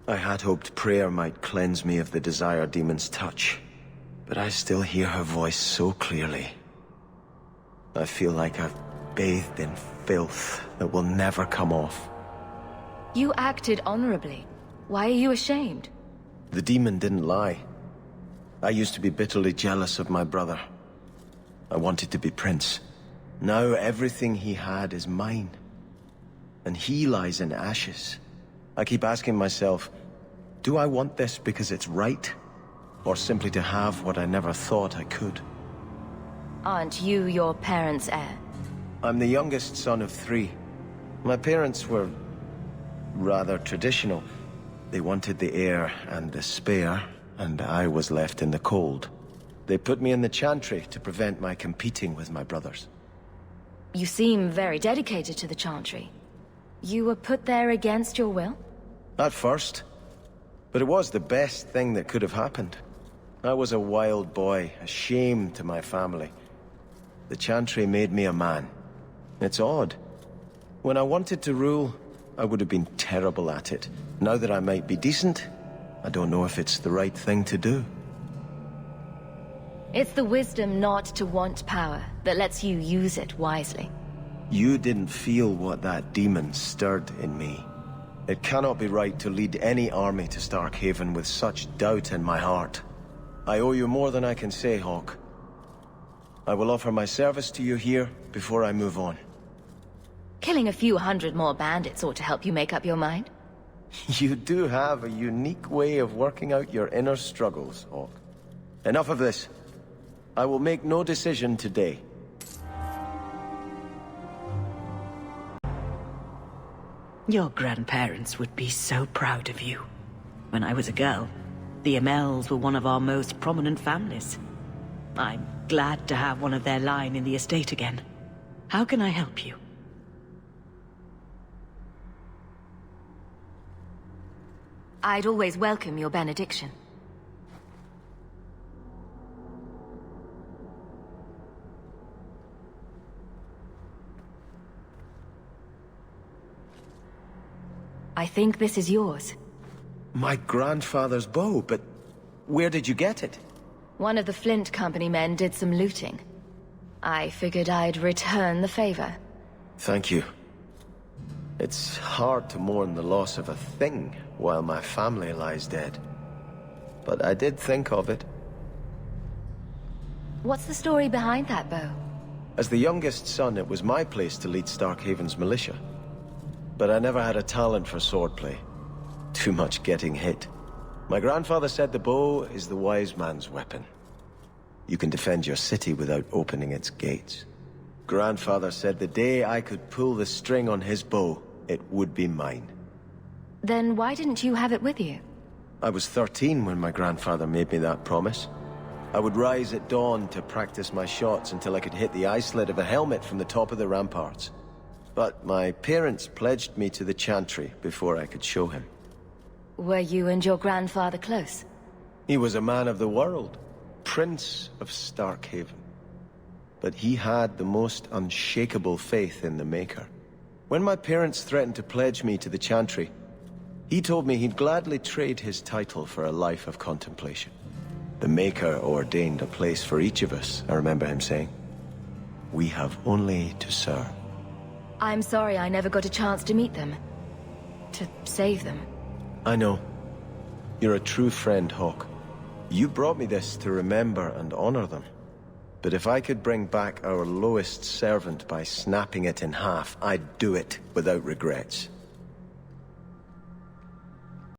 I had hoped prayer might cleanse me of the Desire Demon's touch, but I still hear her voice so clearly. I feel like I've bathed in filth that will never come off. You acted honorably. Why are you ashamed? The demon didn't lie. I used to be bitterly jealous of my brother. I wanted to be Prince. Now everything he had is mine. And he lies in ashes. I keep asking myself, do I want this because it's right? Or simply to have what I never thought I could? Aren't you your parents' heir? I'm the youngest son of 3. My parents were rather traditional. They wanted the heir and the spare, and I was left in the cold. They put me in the Chantry to prevent my competing with my brothers. You seem very dedicated to the Chantry. You were put there against your will? At first. But it was the best thing that could have happened. I was a wild boy, a shame to my family. The Chantry made me a man. It's odd. When I wanted to rule, I would have been terrible at it. Now that I might be decent, I don't know if it's the right thing to do. It's the wisdom not to want power that lets you use it wisely. You didn't feel what that demon stirred in me. It cannot be right to lead any army to Starkhaven with such doubt in my heart. I owe you more than I can say, Hawke. I will offer my service to you here before I move on. Killing a few hundred more bandits ought to help you make up your mind. You do have a unique way of working out your inner struggles, Hawke. Enough of this. I will make no decision today. Your grandparents would be so proud of you. When I was a girl, the Amels were one of our most prominent families. I'm glad to have one of their line in the estate again. How can I help you? I'd always welcome your benediction. I think this is yours. My grandfather's bow, but where did you get it? One of the Flint Company men did some looting. I figured I'd return the favor. Thank you. It's hard to mourn the loss of a thing while my family lies dead. But I did think of it. What's the story behind that bow? As the youngest son, it was my place to lead Starkhaven's militia. But I never had a talent for swordplay. Too much getting hit. My grandfather said the bow is the wise man's weapon. You can defend your city without opening its gates. Grandfather said the day I could pull the string on his bow, it would be mine. Then why didn't you have it with you? I was 13 when my grandfather made me that promise. I would rise at dawn to practice my shots until I could hit the eye slit of a helmet from the top of the ramparts. But my parents pledged me to the Chantry before I could show him. Were you and your grandfather close? He was a man of the world, Prince of Starkhaven. But he had the most unshakable faith in the Maker. When my parents threatened to pledge me to the Chantry, he told me he'd gladly trade his title for a life of contemplation. The Maker ordained a place for each of us, I remember him saying. We have only to serve. I'm sorry I never got a chance to meet them. To save them. I know. You're a true friend, Hawke. You brought me this to remember and honor them. But if I could bring back our lowest servant by snapping it in half, I'd do it without regrets.